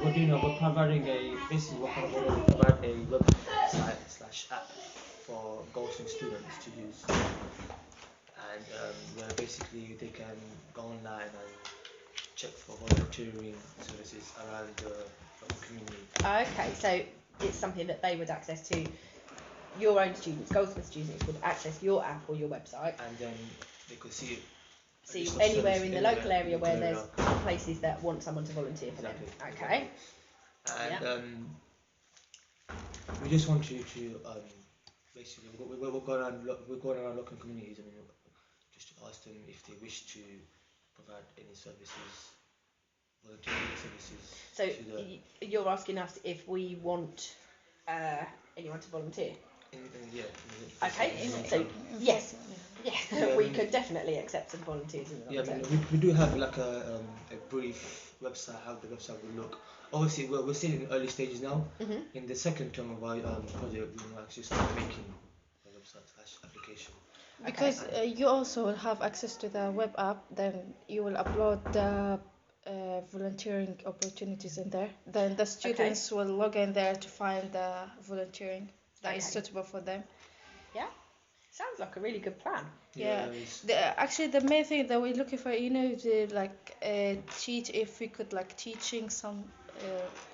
we're doing we're providing basically we're provide a website slash app for Gosling students to use, and where basically they can go online and check for volunteering services around the local community. Okay, so it's something that they would access to. Your own students, Goldsmith students, would access your app or your website. And then they could see anywhere in the local area where there's places that want someone to volunteer for them. Okay. Exactly. And we just want you to basically we're going around local communities and just to ask them if they wish to provide any services, volunteering services. So you're asking us if we want anyone to volunteer? Yeah. Okay. So yes, we could definitely accept some volunteers in the long term. We do have like a brief website, how the website will look. Obviously, we're still in early stages now. In the second term of our project, we will actually start making a website / application. Because you also have access to the web app, then you will upload the volunteering opportunities in there. Then the students will log in there to find the volunteering that is suitable for them. Yeah, sounds like a really good plan. Yeah, actually the main thing that we're looking for, to like teach, if we could like teaching some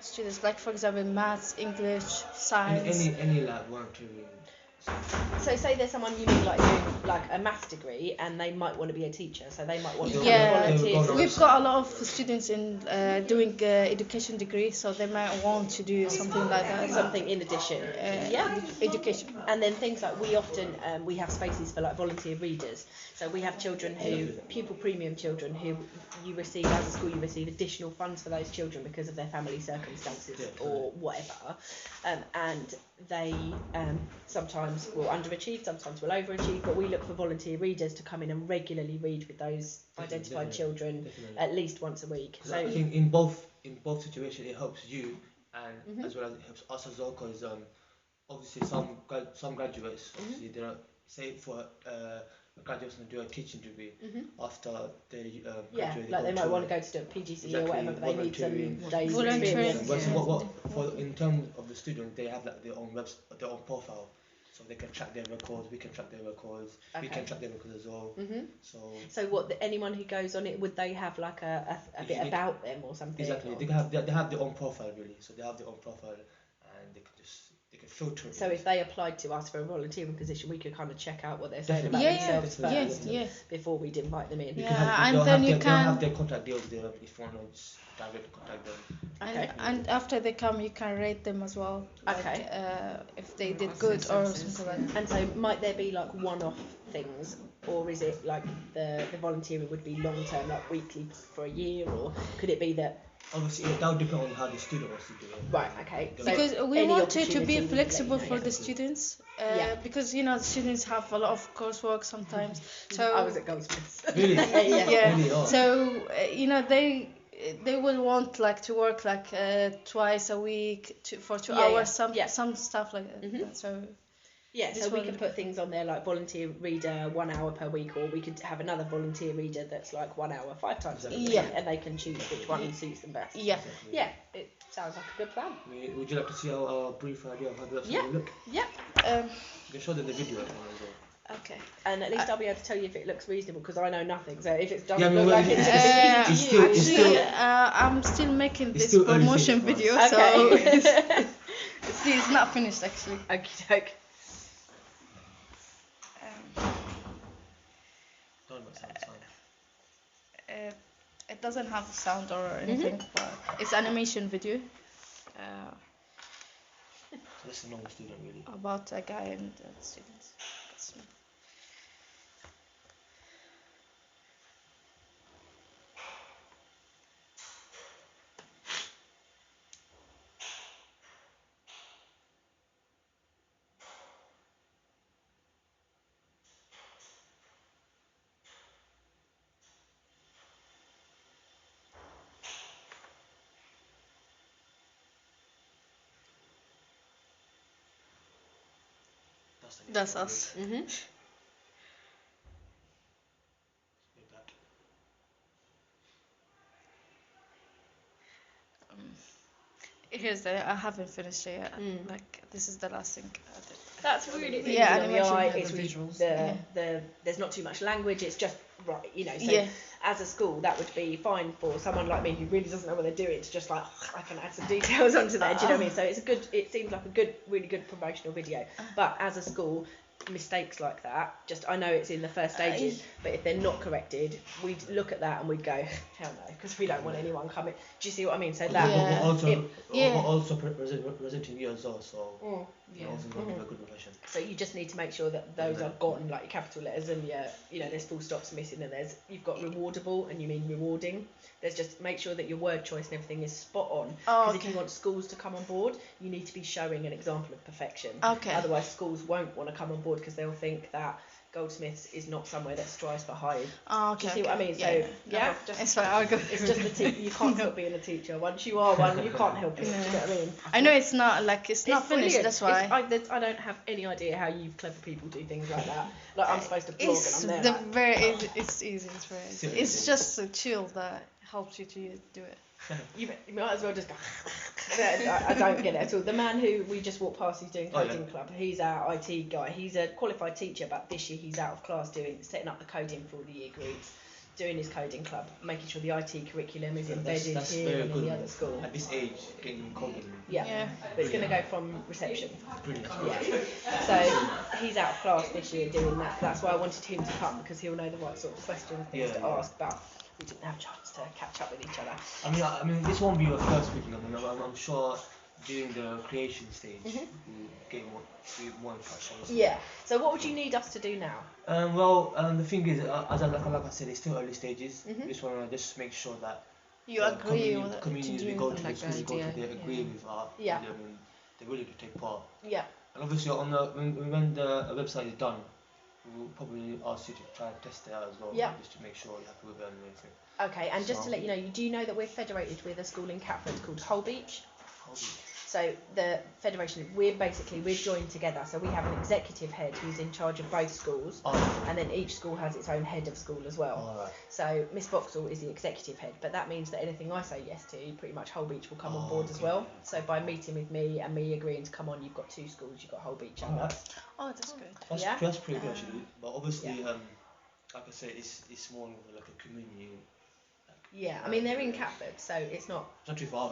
students, like for example maths, English, science. Any like volunteering. So say there's someone you meet like doing like a maths degree and they might want to be a teacher, so they might want to volunteer. We've got a lot of students in doing education degree, so they might want to do something like that. Something in addition. Education. And then things like we often we have spaces for like volunteer readers. So we have children pupil premium children who you receive as a school, you receive additional funds for those children because of their family circumstances or whatever. And they sometimes will underachieve, sometimes will overachieve, but we look for volunteer readers to come in and regularly read with those identified children at least once a week. So I think in both situations it helps you and as well as it helps us as well, because obviously some graduates obviously there are, say for graduates and do a teaching degree after they graduate. Like they might want to go to do a PGCE or whatever, but they need some days experience. In terms of the student, they have like their own their own profile, so they can track their records. We can track their records. We can track their records as well. So what? Anyone who goes on it, would they have like a bit about them or something? Exactly. They have their own profile really. So they have their own profile, and they can filter it. So if they applied to us for a volunteering position, we could kind of check out what they're saying about themselves first before we'd invite them in. They'll have their contact details there if you want to just directly contact them. And after they come, you can rate them as well. Like, if they did good or something like that. And so might there be like one-off things, or is it like the volunteering would be long-term, like weekly for a year, or could it be that? Obviously, that would depend on how the student wants to do it. Right, okay. Because we want it to be flexible for the students. Because, the students have a lot of coursework sometimes. So I was at Goldsmiths. Really? Really? So, they will want like to work like twice a week for 2 hours, some stuff like that. So so we can put things on there like volunteer reader 1 hour per week, or we could have another volunteer reader that's like 1 hour 5 times a week, and they can choose which one suits them best. It sounds like a good plan. Would you like to see our brief idea of how the website will look? You can show them the video as well. Okay. And at least I'll be able to tell you if it looks reasonable, because I know nothing. So if it doesn't look like it's I'm still making this promotion video, so it's not finished actually. Okay. It doesn't have sound or anything, but it's animation video. So that's a normal student really. About a guy and students. That's us. I haven't finished it yet. Like this is the last thing I did. That's really easy Yeah, on the eye. animation It's has the really visuals. there's not too much language. It's just right, you know. So Yeah. as a school, that would be fine for someone like me who really doesn't know what they're doing. It's just like I can add some details onto there. Do you know what I mean? So it's a good. It seems like a good, really good promotional video. But as a school, mistakes like that, just I know it's in the first stages, but if they're not corrected, we'd look at that and we'd go, hell no, because we don't want anyone coming. Do you see what I mean? So that also presenting you as well, so also going to be a good impression. So you just need to make sure that those are gone, like your capital letters and your, you know, there's full stops missing, and you've got rewardable and you mean rewarding. There's just make sure that your word choice and everything is spot on. Because if you want schools to come on board, you need to be showing an example of perfection. Otherwise, schools won't want to come on board because they'll think that Goldsmiths is not somewhere that strives for high. Do you see what I mean? So it's fine. I'll go. It's just the teacher. You can't stop being a teacher. Once you are one, you can't help it. Do you know what I mean? I know it's not like it's not finished. Brilliant. That's why. I don't have any idea how you clever people do things like that. Like I'm supposed to blog It's and I'm there. it's easy. It's very easy. It's just a chill that helps you to do it. You might as well just go. I don't get it at all. The man who we just walked past, who's doing coding club. He's our IT guy. He's a qualified teacher, but this year he's out of class setting up the coding for all the year groups, doing his coding club, making sure the IT curriculum is embedded here and in the other school. At this age, getting coding. Yeah. But it's going to go from reception. Brilliant. Yeah. So he's out of class this year doing that. That's why I wanted him to come, because he'll know the right sort of questions, things to ask. But we didn't have a chance to catch up with each other. I mean, this won't be your first video. I mean, I'm sure during the creation stage, we'll get more in touch. Yeah. So what would you need us to do now? The thing is, like I said, it's still early stages. Just want to just make sure that you agree with communities we go to, the schools we go to, they agree with our. Yeah. I mean, they really do take part. Yeah. And obviously, when the website is done, we'll probably ask you to try and test it out as well, just to make sure you're happy with it and everything. Okay, and just to let you know, do you know that we're federated with a school in Catford called Holbeach? So the federation, we're joined together. So we have an executive head who's in charge of both schools, and then each school has its own head of school as well. So Miss Boxall is the executive head, but that means that anything I say yes to, pretty much Holbeach will come on board as well. So by meeting with me and me agreeing to come on, you've got two schools, you've got Holbeach and us. Oh, that's good. That's pretty good actually. But obviously, like I said, it's more like a community. Yeah, I mean they're in Catford, so it's not too far.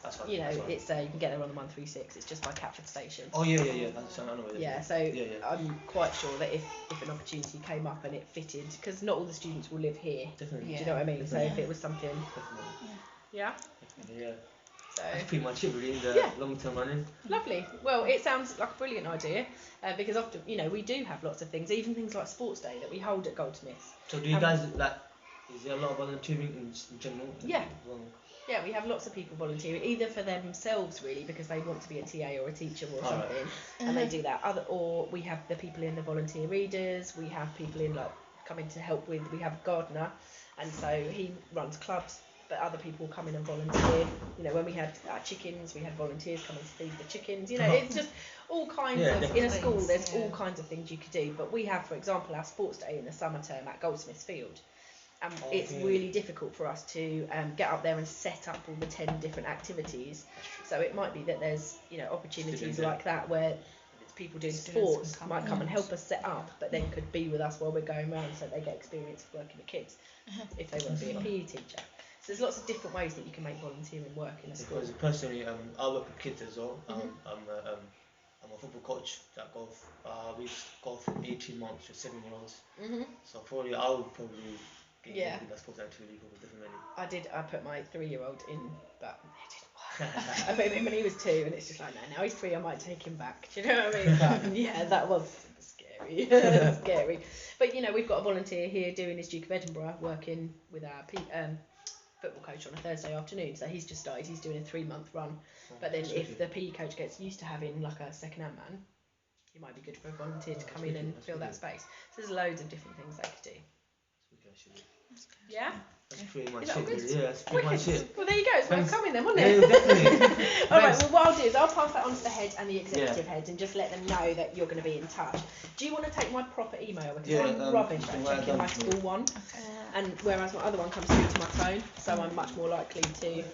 That's fine. You know, it's you can get there on the 136. It's just by Catford Station. Oh yeah. That's I know where it is. Yeah, so I'm quite sure that if an opportunity came up and it fitted, because not all the students will live here. Definitely. Do you know what I mean? So if it was something. Yeah. So that's pretty much it really, the long term running. Lovely. Well, it sounds like a brilliant idea, because often, you know, we do have lots of things, even things like sports day that we hold at Goldsmiths. So do you guys is there a lot of volunteering in general? Yeah, we have lots of people volunteering, either for themselves really, because they want to be a TA or a teacher or something, and they do that. Or we have the people in the volunteer readers, we have people in coming to help with, we have a gardener, and so he runs clubs, but other people come in and volunteer. You know, when we had our chickens, we had volunteers coming to feed the chickens. You know, it's just all kinds of, in a school there's all kinds of things you could do. But we have, for example, our sports day in the summer term at Goldsmiths Field. It's really difficult for us to get up there and set up all the 10 different activities. So it might be that there's, you know, opportunities like that where people doing sports might come and help us set up, but then could be with us while we're going around, so they get experience of working with kids if they want to be a PE teacher. So there's lots of different ways that you can make volunteering work in a school. Because personally, I work with kids as well. I'm a football coach that golf. We golf from 18 months to 7-year-olds. So probably I would get in that sports activity definitely. I put my 3-year-old in, but it didn't work. I put him in when he was 2, and it's just like, no, now he's 3, I might take him back. Do you know what I mean? But yeah, that was scary. Scary. But you know, we've got a volunteer here doing his Duke of Edinburgh, working with our football coach on a Thursday afternoon. So he's just started. He's doing a 3-month run. But then if the PE coach gets used to having like a second-hand man, it might be good for a volunteer to come in and fill that space. So there's loads of different things they could do. Yeah? That's pretty much it. Yeah, that's pretty much it. Well, there you go. It's worth coming then, wasn't it? Yeah, definitely. All right. Well, what I'll do is I'll pass that on to the head and the executive heads, and just let them know that you're going to be in touch. Do you want to take my proper email? Because I'm rubbish at checking my school one, and whereas my other one comes through to my phone, so I'm much more likely to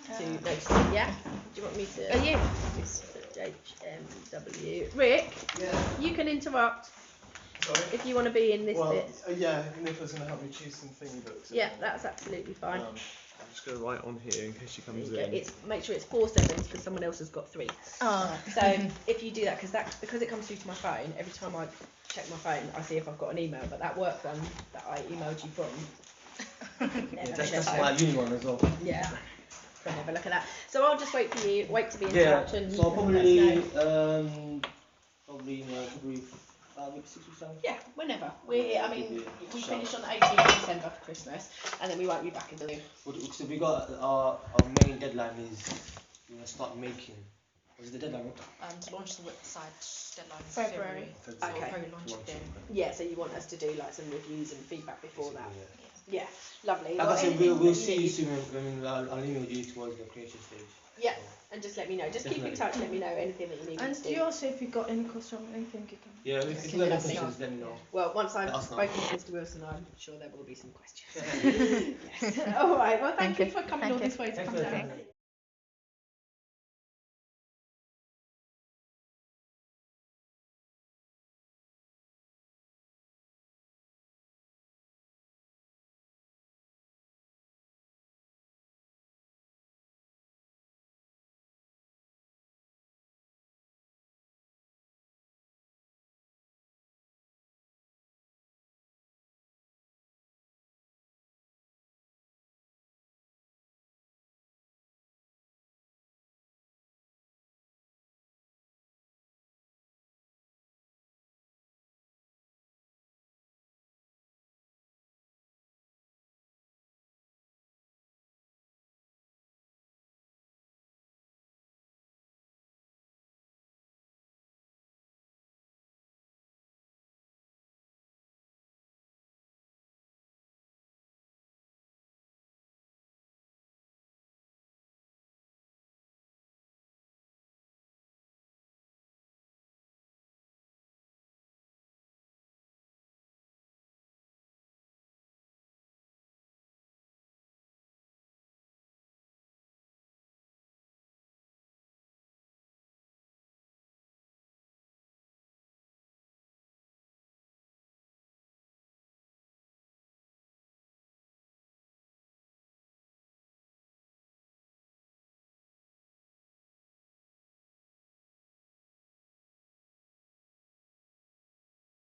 notice it. Yeah. Do you want me to? Yeah. HMW. Rick, you can interrupt Sorry? if you want to be in this bit. Yeah, Nicola's going to help me choose some thingy books. Yeah, that's absolutely fine. I'm just going to write on here in case she comes in. It's make sure it's 4 sevens because someone else has got 3. Oh. So if you do that, because it comes through to my phone, every time I check my phone, I see if I've got an email. But that work one that I emailed you from, That's my uni one as well. yeah. Never look at that. So I'll just wait for you. Wait to be in Yeah. touch, and So you can probably let us know. probably in February, maybe 6 weeks time. Yeah, whenever. We finish on the 18th of December for Christmas, and then we won't be back until the. So we got our main deadline is we're gonna start making. Was it the deadline? To launch the website deadline is February. Okay. Probably launch it then. Yeah, so you want us to do like some reviews and feedback before that. Yeah, lovely. Like Well, I said, anything we'll that you see you need- soon. I'll email you towards the creation stage. Yeah, and just let me know. Just keep in touch. Let me know anything that you need. And me to do. you also, if you got any question or anything, you can. Yeah, if you let have us know. questions, let me know. Well, once I've Let us know. spoken to Mr. Wilson, I'm sure there will be some questions. Yes. All right. Well, thank you for coming all this way to Thanks come for down. that.